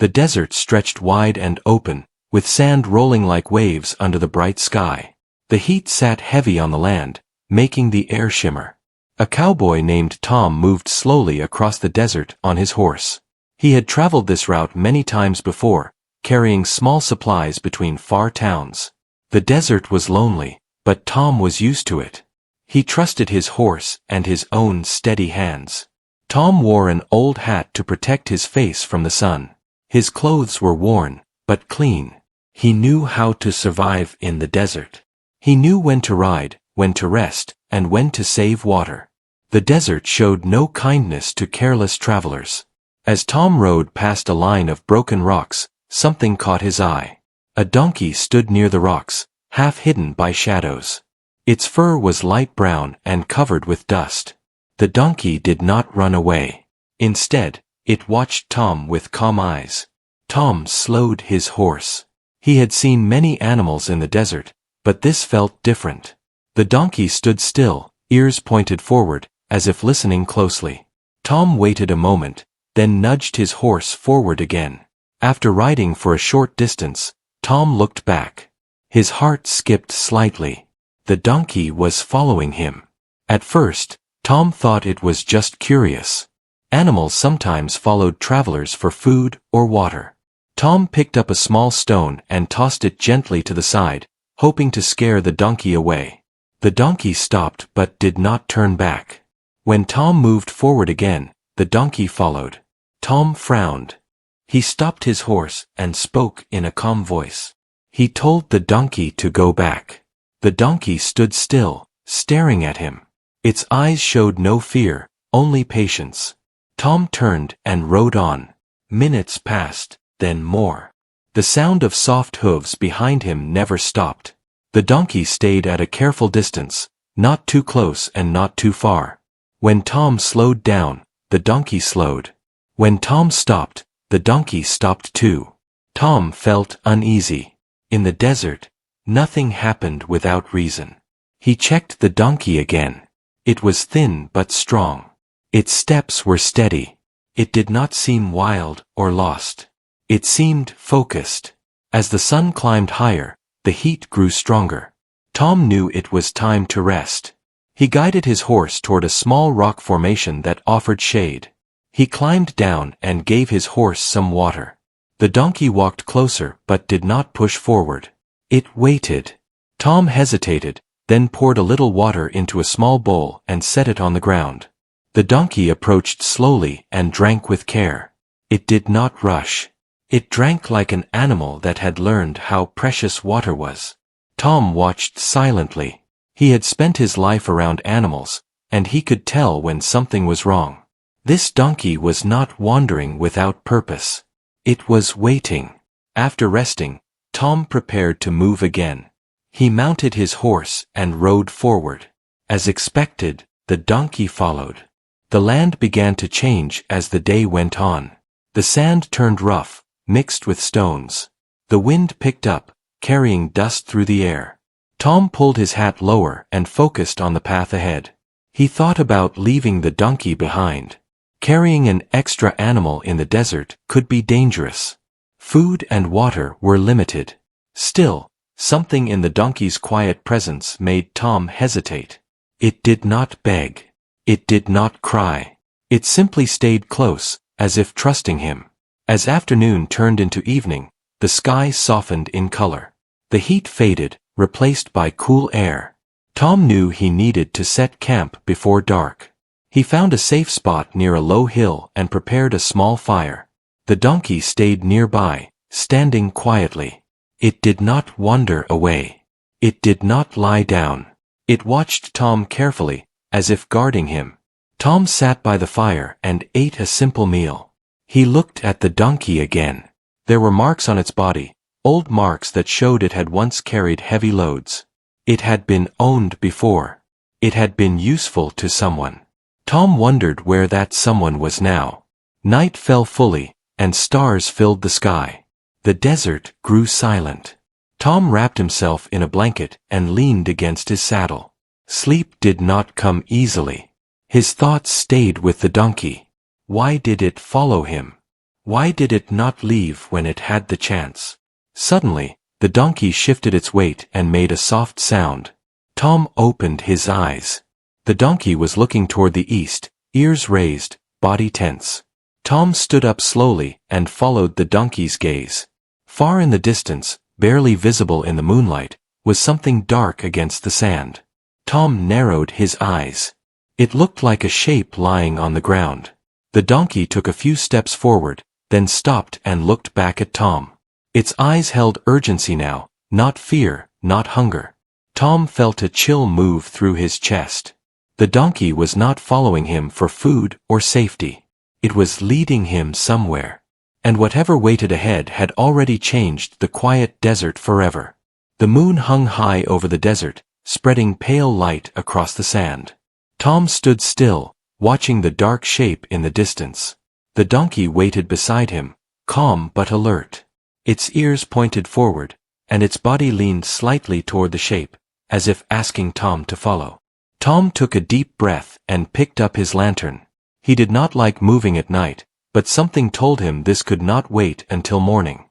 The desert stretched wide and open, with sand rolling like waves under the bright sky. The heat sat heavy on the land, making the air shimmer. A cowboy named Tom moved slowly across the desert on his horse. He had traveled this route many times before, carrying small supplies between far towns. The desert was lonely, but Tom was used to it. He trusted his horse and his own steady hands. Tom wore an old hat to protect his face from the sun. His clothes were worn, but clean. He knew how to survive in the desert. He knew when to ride, when to rest, and when to save water. The desert showed no kindness to careless travelers. As Tom rode past a line of broken rocks, something caught his eye. A donkey stood near the rocks, half hidden by shadows. Its fur was light brown and covered with dust. The donkey did not run away. Instead, it watched Tom with calm eyes. Tom slowed his horse. He had seen many animals in the desert, but this felt different. The donkey stood still, ears pointed forward, as if listening closely. Tom waited a moment, then nudged his horse forward again. After riding for a short distance, Tom looked back. His heart skipped slightly. The donkey was following him. At first, Tom thought it was just curious. Animals sometimes followed travelers for food or water. Tom picked up a small stone and tossed it gently to the side, hoping to scare the donkey away. The donkey stopped but did not turn back. When Tom moved forward again, the donkey followed. Tom frowned. He stopped his horse and spoke in a calm voice. He told the donkey to go back. The donkey stood still, staring at him. Its eyes showed no fear, only patience. Tom turned and rode on. Minutes passed, then more. The sound of soft hooves behind him never stopped. The donkey stayed at a careful distance, not too close and not too far. When Tom slowed down, the donkey slowed. When Tom stopped, the donkey stopped too. Tom felt uneasy. In the desert, nothing happened without reason. He checked the donkey again. It was thin but strong. Its steps were steady. It did not seem wild or lost. It seemed focused. As the sun climbed higher, the heat grew stronger. Tom knew it was time to rest. He guided his horse toward a small rock formation that offered shade. He climbed down and gave his horse some water. The donkey walked closer but did not push forward. It waited. Tom hesitated, then poured a little water into a small bowl and set it on the ground. The donkey approached slowly and drank with care. It did not rush. It drank like an animal that had learned how precious water was. Tom watched silently. He had spent his life around animals, and he could tell when something was wrong. This donkey was not wandering without purpose. It was waiting. After resting, Tom prepared to move again. He mounted his horse and rode forward. As expected, the donkey followed. The land began to change as the day went on. The sand turned rough, mixed with stones. The wind picked up, carrying dust through the air. Tom pulled his hat lower and focused on the path ahead. He thought about leaving the donkey behind. Carrying an extra animal in the desert could be dangerous. Food and water were limited. Still, something in the donkey's quiet presence made Tom hesitate. It did not beg. It did not cry. It simply stayed close, as if trusting him. As afternoon turned into evening, the sky softened in color. The heat faded, replaced by cool air. Tom knew he needed to set camp before dark. He found a safe spot near a low hill and prepared a small fire. The donkey stayed nearby, standing quietly. It did not wander away. It did not lie down. It watched Tom carefully, as if guarding him. Tom sat by the fire and ate a simple meal. He looked at the donkey again. There were marks on its body, old marks that showed it had once carried heavy loads. It had been owned before. It had been useful to someone. Tom wondered where that someone was now. Night fell fully, and stars filled the sky. The desert grew silent. Tom wrapped himself in a blanket and leaned against his saddle. Sleep did not come easily. His thoughts stayed with the donkey. Why did it follow him? Why did it not leave when it had the chance? Suddenly, the donkey shifted its weight and made a soft sound. Tom opened his eyes. The donkey was looking toward the east, ears raised, body tense. Tom stood up slowly and followed the donkey's gaze. Far in the distance, barely visible in the moonlight, was something dark against the sand. Tom narrowed his eyes. It looked like a shape lying on the ground. The donkey took a few steps forward, then stopped and looked back at Tom. Its eyes held urgency now, not fear, not hunger. Tom felt a chill move through his chest. The donkey was not following him for food or safety. It was leading him somewhere. And whatever waited ahead had already changed the quiet desert forever. The moon hung high over the desert, spreading pale light across the sand. Tom stood still, watching the dark shape in the distance. The donkey waited beside him, calm but alert. Its ears pointed forward, and its body leaned slightly toward the shape, as if asking Tom to follow. Tom took a deep breath and picked up his lantern. He did not like moving at night, but something told him this could not wait until morning.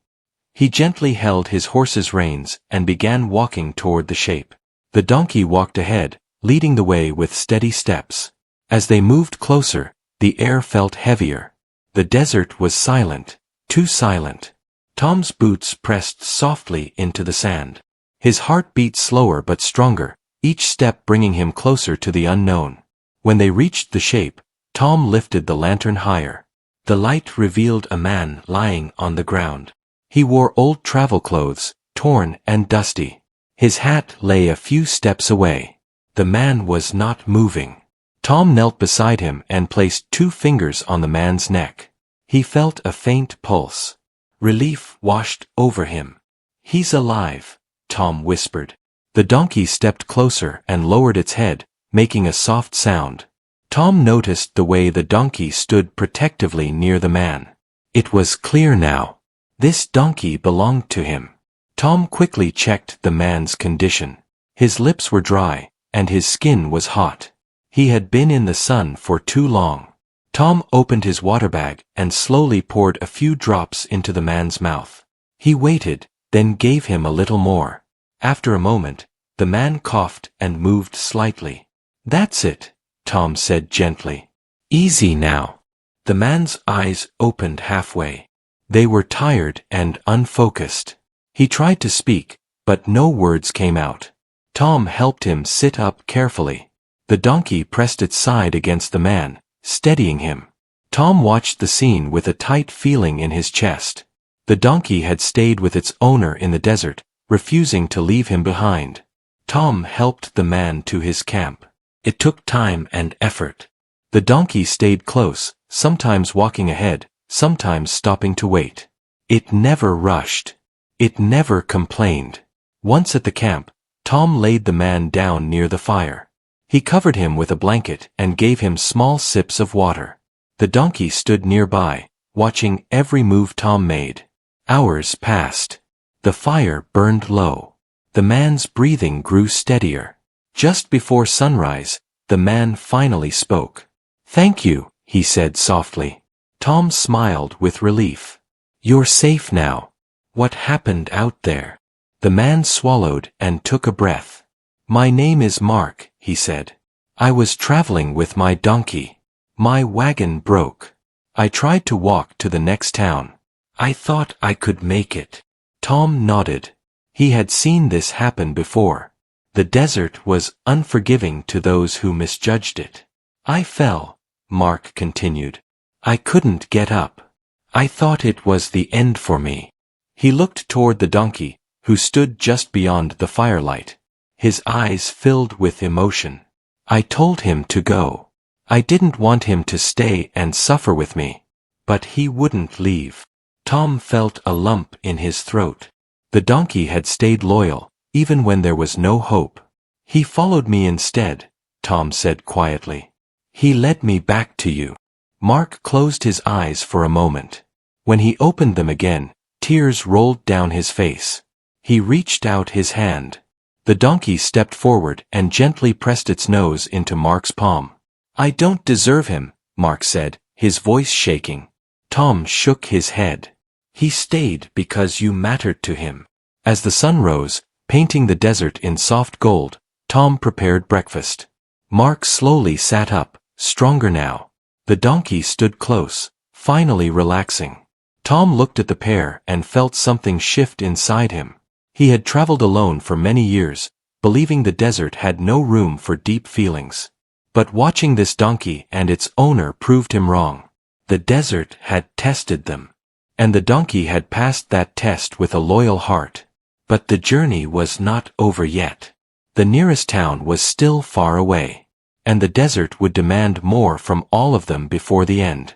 He gently held his horse's reins and began walking toward the shape. The donkey walked ahead, leading the way with steady steps. As they moved closer, the air felt heavier. The desert was silent, too silent. Tom's boots pressed softly into the sand. His heart beat slower but stronger, each step bringing him closer to the unknown. When they reached the shape, Tom lifted the lantern higher. The light revealed a man lying on the ground. He wore old travel clothes, torn and dusty. His hat lay a few steps away. The man was not moving. Tom knelt beside him and placed 2 fingers on the man's neck. He felt a faint pulse. Relief washed over him. "He's alive," Tom whispered. The donkey stepped closer and lowered its head, making a soft sound. Tom noticed the way the donkey stood protectively near the man. It was clear now. This donkey belonged to him. Tom quickly checked the man's condition. His lips were dry, and his skin was hot. He had been in the sun for too long. Tom opened his water bag and slowly poured a few drops into the man's mouth. He waited, then gave him a little more. After a moment, the man coughed and moved slightly. "That's it," Tom said gently. "Easy now." The man's eyes opened halfway. They were tired and unfocused. He tried to speak, but no words came out. Tom helped him sit up carefully. The donkey pressed its side against the man, steadying him. Tom watched the scene with a tight feeling in his chest. The donkey had stayed with its owner in the desert, refusing to leave him behind. Tom helped the man to his camp. It took time and effort. The donkey stayed close, sometimes walking ahead, sometimes stopping to wait. It never rushed. It never complained. Once at the camp, Tom laid the man down near the fire. He covered him with a blanket and gave him small sips of water. The donkey stood nearby, watching every move Tom made. Hours passed. The fire burned low. The man's breathing grew steadier. Just before sunrise, the man finally spoke. "Thank you," he said softly. Tom smiled with relief. "You're safe now. What happened out there?" The man swallowed and took a breath. "My name is Mark," he said. "I was traveling with my donkey. My wagon broke. I tried to walk to the next town. I thought I could make it." Tom nodded. He had seen this happen before. The desert was unforgiving to those who misjudged it. "I fell," Mark continued. "I couldn't get up. I thought it was the end for me." He looked toward the donkey, who stood just beyond the firelight. His eyes filled with emotion. "I told him to go. I didn't want him to stay and suffer with me. But he wouldn't leave." Tom felt a lump in his throat. The donkey had stayed loyal, even when there was no hope. "He followed me instead," Tom said quietly. "He led me back to you." Mark closed his eyes for a moment. When he opened them again, tears rolled down his face. He reached out his hand. The donkey stepped forward and gently pressed its nose into Mark's palm. "I don't deserve him," Mark said, his voice shaking. Tom shook his head. He stayed because you mattered to him. As the sun rose, painting the desert in soft gold, Tom prepared breakfast. Mark slowly sat up, stronger now. The donkey stood close, finally relaxing. Tom looked at the pair and felt something shift inside him. He had traveled alone for many years, believing the desert had no room for deep feelings. But watching this donkey and its owner proved him wrong. The desert had tested them. And the donkey had passed that test with a loyal heart. But the journey was not over yet. The nearest town was still far away. And the desert would demand more from all of them before the end.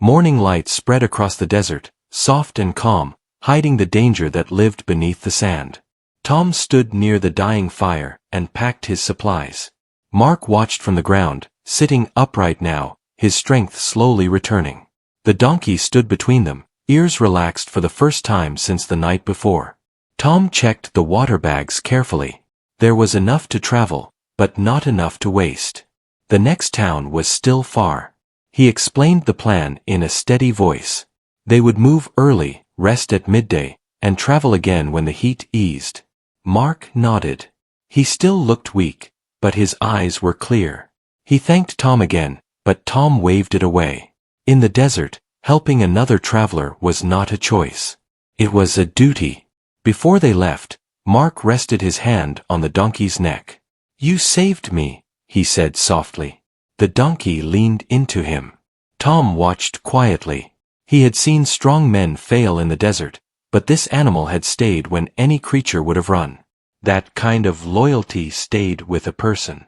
Morning light spread across the desert, soft and calm, hiding the danger that lived beneath the sand. Tom stood near the dying fire and packed his supplies. Mark watched from the ground, sitting upright now, his strength slowly returning. The donkey stood between them, ears relaxed for the first time since the night before. Tom checked the water bags carefully. There was enough to travel, but not enough to waste. The next town was still far. He explained the plan in a steady voice. They would move early, rest at midday, and travel again when the heat eased. Mark nodded. He still looked weak, but his eyes were clear. He thanked Tom again, but Tom waved it away. In the desert, helping another traveler was not a choice. It was a duty. Before they left, Mark rested his hand on the donkey's neck. "You saved me," he said softly. The donkey leaned into him. Tom watched quietly. He had seen strong men fail in the desert, but this animal had stayed when any creature would have run. That kind of loyalty stayed with a person.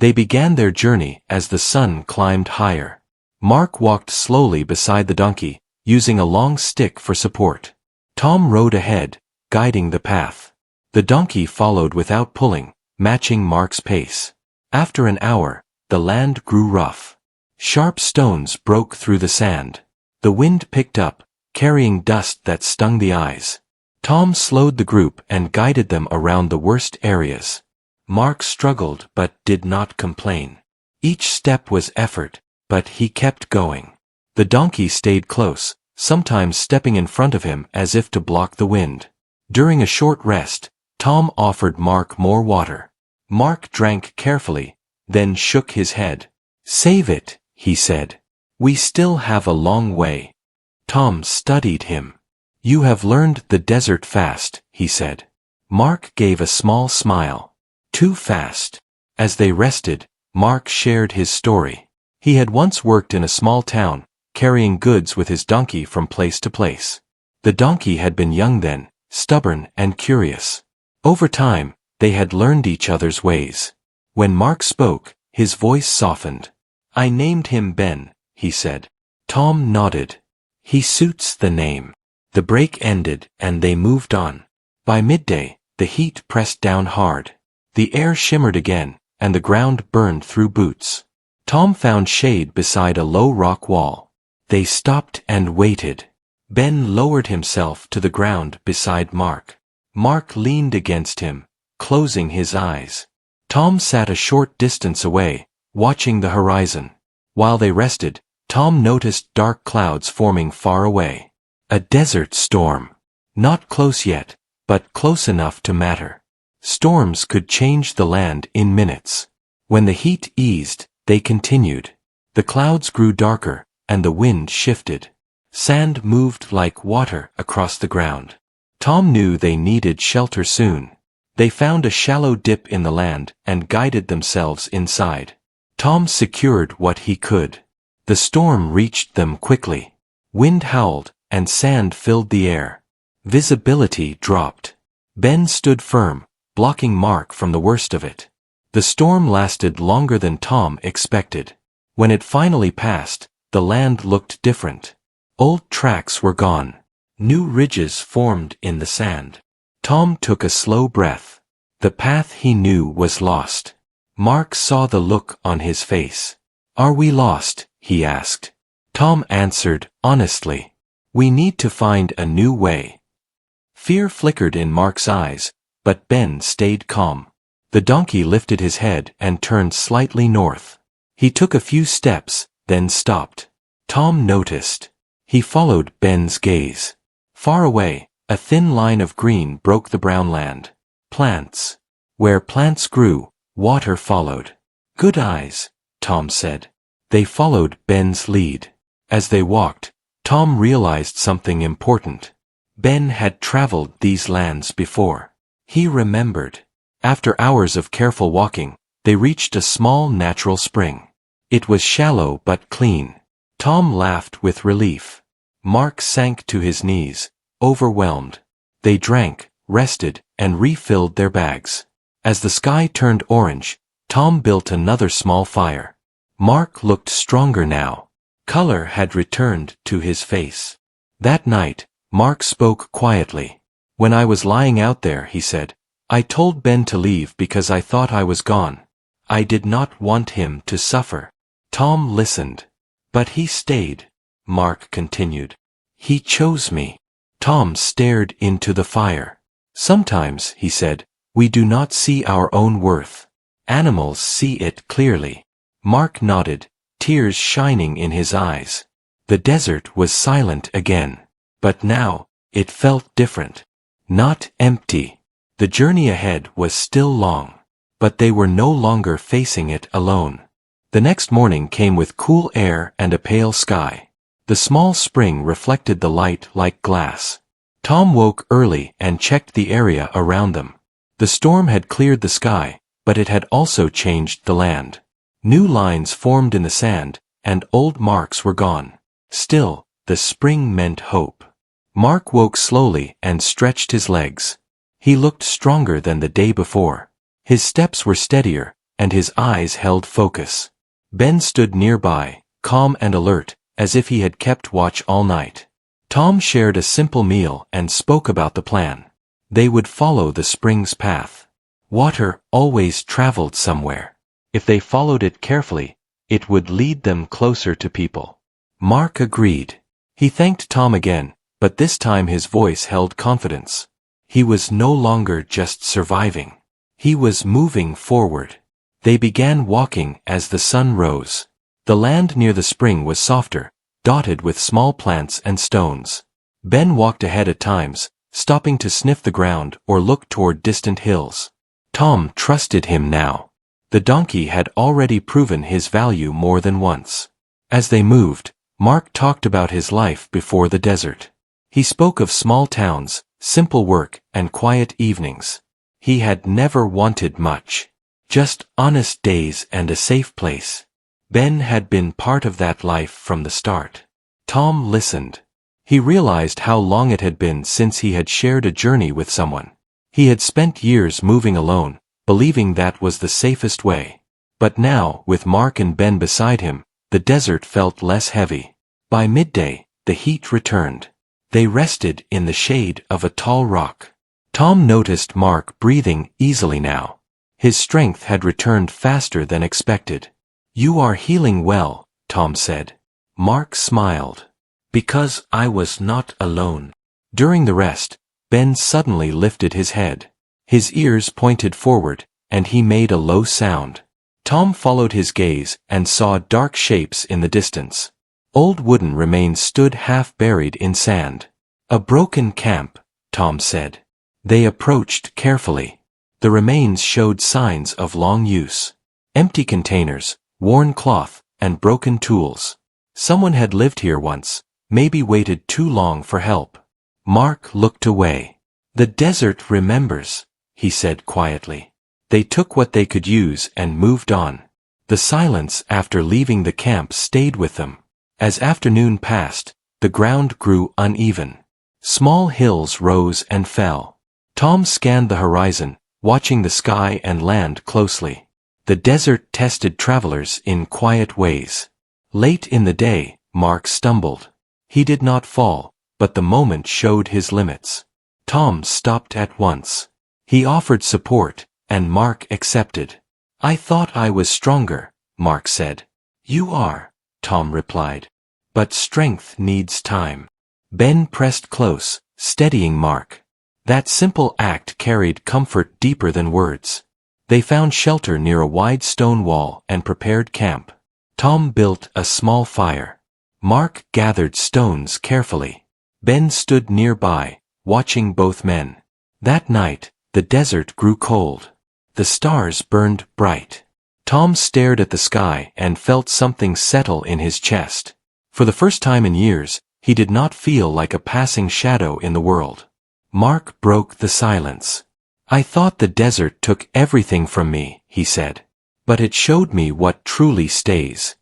They began their journey as the sun climbed higher. Mark walked slowly beside the donkey, using a long stick for support. Tom rode ahead, guiding the path. The donkey followed without pulling, matching Mark's pace. After an hour, the land grew rough. Sharp stones broke through the sand. The wind picked up, carrying dust that stung the eyes. Tom slowed the group and guided them around the worst areas. Mark struggled but did not complain. Each step was effort, but he kept going. The donkey stayed close, sometimes stepping in front of him as if to block the wind. During a short rest, Tom offered Mark more water. Mark drank carefully, then shook his head. "Save it," he said. "We still have a long way." Tom studied him. "You have learned the desert fast," he said. Mark gave a small smile. "Too fast." As they rested, Mark shared his story. He had once worked in a small town, carrying goods with his donkey from place to place. The donkey had been young then, stubborn and curious. Over time, they had learned each other's ways. When Mark spoke, his voice softened. "I named him Ben," he said. Tom nodded. "He suits the name." The break ended and they moved on. By midday, the heat pressed down hard. The air shimmered again, and the ground burned through boots. Tom found shade beside a low rock wall. They stopped and waited. Ben lowered himself to the ground beside Mark. Mark leaned against him, closing his eyes. Tom sat a short distance away, watching the horizon. While they rested, Tom noticed dark clouds forming far away. A desert storm. Not close yet, but close enough to matter. Storms could change the land in minutes. When the heat eased, they continued. The clouds grew darker, and the wind shifted. Sand moved like water across the ground. Tom knew they needed shelter soon. They found a shallow dip in the land and guided themselves inside. Tom secured what he could. The storm reached them quickly. Wind howled, and sand filled the air. Visibility dropped. Ben stood firm, blocking Mark from the worst of it. The storm lasted longer than Tom expected. When it finally passed, the land looked different. Old tracks were gone. New ridges formed in the sand. Tom took a slow breath. The path he knew was lost. Mark saw the look on his face. "Are we lost?" he asked. Tom answered honestly. "We need to find a new way." Fear flickered in Mark's eyes, but Ben stayed calm. The donkey lifted his head and turned slightly north. He took a few steps, then stopped. Tom noticed. He followed Ben's gaze. Far away, a thin line of green broke the brown land. Plants. Where plants grew, water followed. Good eyes, Tom said. They followed Ben's lead. As they walked, Tom realized something important. Ben had traveled these lands before. He remembered. After hours of careful walking, they reached a small natural spring. It was shallow but clean. Tom laughed with relief. Mark sank to his knees, overwhelmed. They drank, rested, and refilled their bags. As the sky turned orange, Tom built another small fire. Mark looked stronger now. Color had returned to his face. That night, Mark spoke quietly. When I was lying out there, he said, I told Ben to leave because I thought I was gone. I did not want him to suffer. Tom listened. But he stayed, Mark continued. He chose me. Tom stared into the fire. Sometimes, he said, we do not see our own worth. Animals see it clearly. Mark nodded, tears shining in his eyes. The desert was silent again. But now, it felt different. Not empty. The journey ahead was still long. But they were no longer facing it alone. The next morning came with cool air and a pale sky. The small spring reflected the light like glass. Tom woke early and checked the area around them. The storm had cleared the sky, but it had also changed the land. New lines formed in the sand, and old marks were gone. Still, the spring meant hope. Mark woke slowly and stretched his legs. He looked stronger than the day before. His steps were steadier, and his eyes held focus. Ben stood nearby, calm and alert, as if he had kept watch all night. Tom shared a simple meal and spoke about the plan. They would follow the spring's path. Water always traveled somewhere. If they followed it carefully, it would lead them closer to people. Mark agreed. He thanked Tom again, but this time his voice held confidence. He was no longer just surviving. He was moving forward. They began walking as the sun rose. The land near the spring was softer, dotted with small plants and stones. Ben walked ahead at times, stopping to sniff the ground or look toward distant hills. Tom trusted him now. The donkey had already proven his value more than once. As they moved, Mark talked about his life before the desert. He spoke of small towns, simple work, and quiet evenings. He had never wanted much. Just honest days and a safe place. Ben had been part of that life from the start. Tom listened. He realized how long it had been since he had shared a journey with someone. He had spent years moving alone, believing that was the safest way. But now, with Mark and Ben beside him, the desert felt less heavy. By midday, the heat returned. They rested in the shade of a tall rock. Tom noticed Mark breathing easily now. His strength had returned faster than expected. You are healing well, Tom said. Mark smiled. Because I was not alone. During the rest, Ben suddenly lifted his head. His ears pointed forward, and he made a low sound. Tom followed his gaze and saw dark shapes in the distance. Old wooden remains stood half buried in sand. A broken camp, Tom said. They approached carefully. The remains showed signs of long use. Empty containers, worn cloth, and broken tools. Someone had lived here once, maybe waited too long for help. Mark looked away. The desert remembers, he said quietly. They took what they could use and moved on. The silence after leaving the camp stayed with them. As afternoon passed, the ground grew uneven. Small hills rose and fell. Tom scanned the horizon, watching the sky and land closely. The desert tested travelers in quiet ways. Late in the day, Mark stumbled. He did not fall, but the moment showed his limits. Tom stopped at once. He offered support, and Mark accepted. I thought I was stronger, Mark said. You are, Tom replied. But strength needs time. Ben pressed close, steadying Mark. That simple act carried comfort deeper than words. They found shelter near a wide stone wall and prepared camp. Tom built a small fire. Mark gathered stones carefully. Ben stood nearby, watching both men. That night, the desert grew cold. The stars burned bright. Tom stared at the sky and felt something settle in his chest. For the first time in years, he did not feel like a passing shadow in the world. Mark broke the silence. "I thought the desert took everything from me," he said. "But it showed me what truly stays."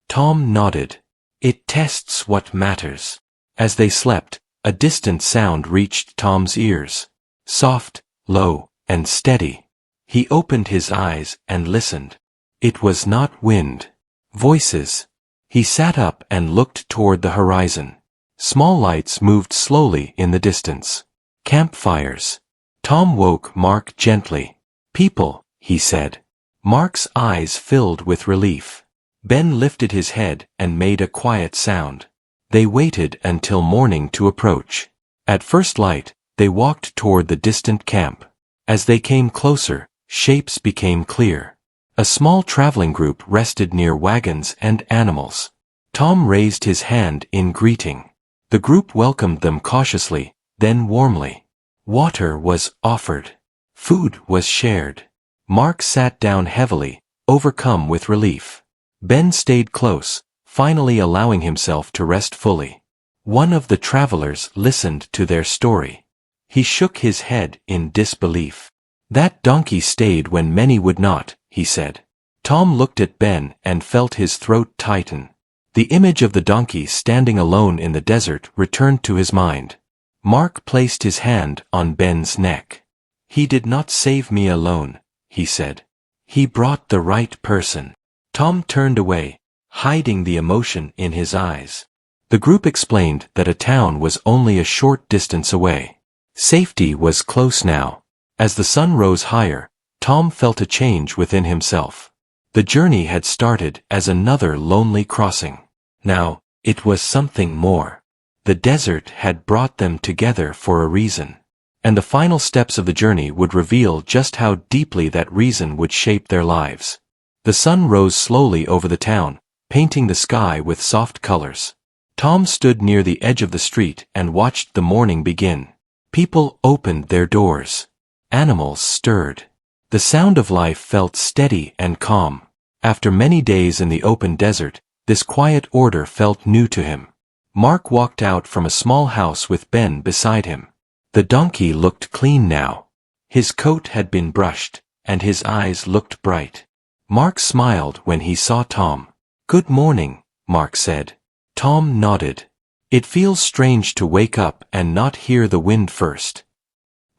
Tom nodded. "It tests what matters." As they slept, a distant sound reached Tom's ears. Soft, low, and steady. He opened his eyes and listened. It was not wind. Voices. He sat up and looked toward the horizon. Small lights moved slowly in the distance. Campfires. Tom woke Mark gently. "People," he said. Mark's eyes filled with relief. Ben lifted his head and made a quiet sound. They waited until morning to approach. At first light, they walked toward the distant camp. As they came closer, shapes became clear. A small traveling group rested near wagons and animals. Tom raised his hand in greeting. The group welcomed them cautiously, then warmly. Water was offered. Food was shared. Mark sat down heavily, overcome with relief. Ben stayed close, finally allowing himself to rest fully. One of the travelers listened to their story. He shook his head in disbelief. "That donkey stayed when many would not," he said. Tom looked at Ben and felt his throat tighten. The image of the donkey standing alone in the desert returned to his mind. Mark placed his hand on Ben's neck. "He did not save me alone," he said. "He brought the right person." Tom turned away, hiding the emotion in his eyes. The group explained that a town was only a short distance away. Safety was close now. As the sun rose higher, Tom felt a change within himself. The journey had started as another lonely crossing. Now, it was something more. The desert had brought them together for a reason. And the final steps of the journey would reveal just how deeply that reason would shape their lives. The sun rose slowly over the town, painting the sky with soft colors. Tom stood near the edge of the street and watched the morning begin. People opened their doors. Animals stirred. The sound of life felt steady and calm. After many days in the open desert, this quiet order felt new to him. Mark walked out from a small house with Ben beside him. The donkey looked clean now. His coat had been brushed, and his eyes looked bright. Mark smiled when he saw Tom. "Good morning," Mark said. Tom nodded. "It feels strange to wake up and not hear the wind first."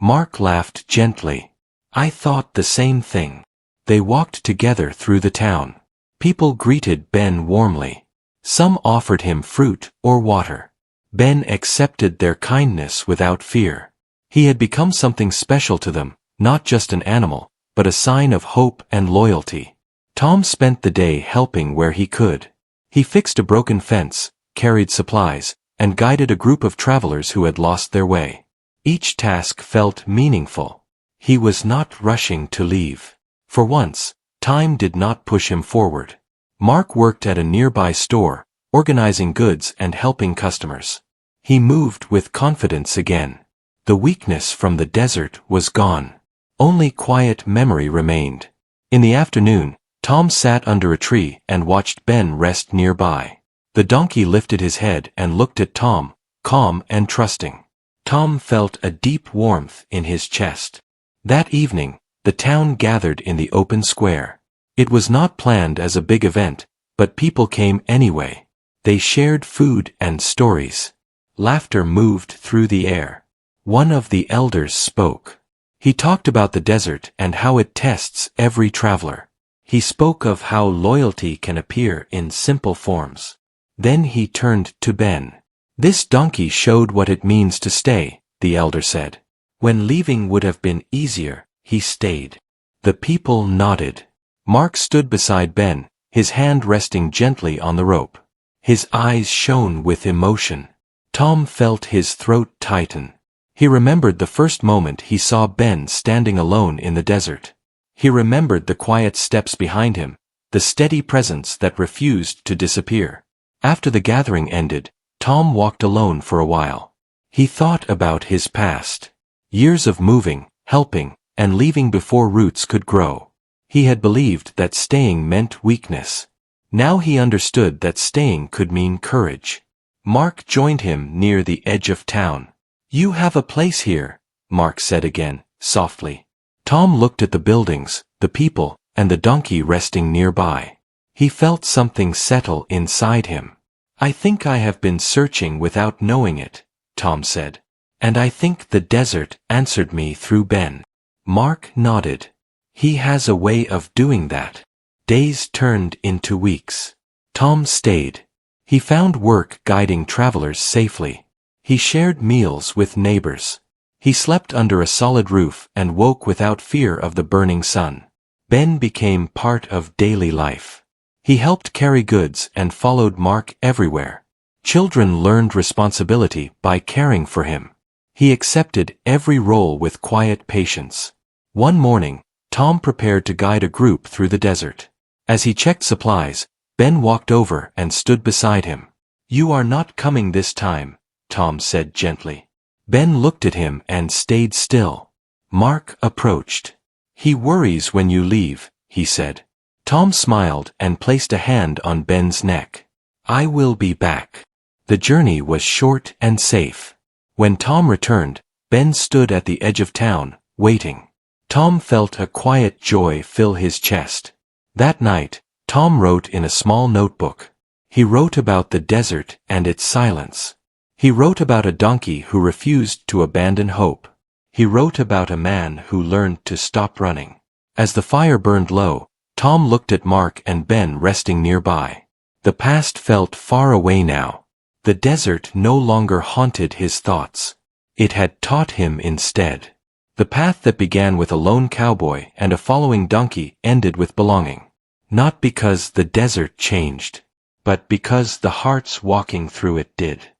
Mark laughed gently. "I thought the same thing." They walked together through the town. People greeted Ben warmly. Some offered him fruit or water. Ben accepted their kindness without fear. He had become something special to them, not just an animal, but a sign of hope and loyalty. Tom spent the day helping where he could. He fixed a broken fence, carried supplies, and guided a group of travelers who had lost their way. Each task felt meaningful. He was not rushing to leave. For once, time did not push him forward. Mark worked at a nearby store, organizing goods and helping customers. He moved with confidence again. The weakness from the desert was gone. Only quiet memory remained. In the afternoon, Tom sat under a tree and watched Ben rest nearby. The donkey lifted his head and looked at Tom, calm and trusting. Tom felt a deep warmth in his chest. That evening, the town gathered in the open square. It was not planned as a big event, but people came anyway. They shared food and stories. Laughter moved through the air. One of the elders spoke. He talked about the desert and how it tests every traveler. He spoke of how loyalty can appear in simple forms. Then he turned to Ben. "This donkey showed what it means to stay," the elder said. "When leaving would have been easier, he stayed." The people nodded. Mark stood beside Ben, his hand resting gently on the rope. His eyes shone with emotion. Tom felt his throat tighten. He remembered the first moment he saw Ben standing alone in the desert. He remembered the quiet steps behind him, the steady presence that refused to disappear. After the gathering ended, Tom walked alone for a while. He thought about his past. Years of moving, helping, and leaving before roots could grow. He had believed that staying meant weakness. Now he understood that staying could mean courage. Mark joined him near the edge of town. "You have a place here," Mark said again, softly. Tom looked at the buildings, the people, and the donkey resting nearby. He felt something settle inside him. "I think I have been searching without knowing it," Tom said. "And I think the desert answered me through Ben." Mark nodded. "He has a way of doing that." Days turned into weeks. Tom stayed. He found work guiding travelers safely. He shared meals with neighbors. He slept under a solid roof and woke without fear of the burning sun. Ben became part of daily life. He helped carry goods and followed Mark everywhere. Children learned responsibility by caring for him. He accepted every role with quiet patience. One morning, Tom prepared to guide a group through the desert. As he checked supplies, Ben walked over and stood beside him. "You are not coming this time," Tom said gently. Ben looked at him and stayed still. Mark approached. "He worries when you leave," he said. Tom smiled and placed a hand on Ben's neck. "I will be back." The journey was short and safe. When Tom returned, Ben stood at the edge of town, waiting. Tom felt a quiet joy fill his chest. That night, Tom wrote in a small notebook. He wrote about the desert and its silence. He wrote about a donkey who refused to abandon hope. He wrote about a man who learned to stop running. As the fire burned low, Tom looked at Mark and Ben resting nearby. The past felt far away now. The desert no longer haunted his thoughts. It had taught him instead. The path that began with a lone cowboy and a following donkey ended with belonging. Not because the desert changed, but because the hearts walking through it did.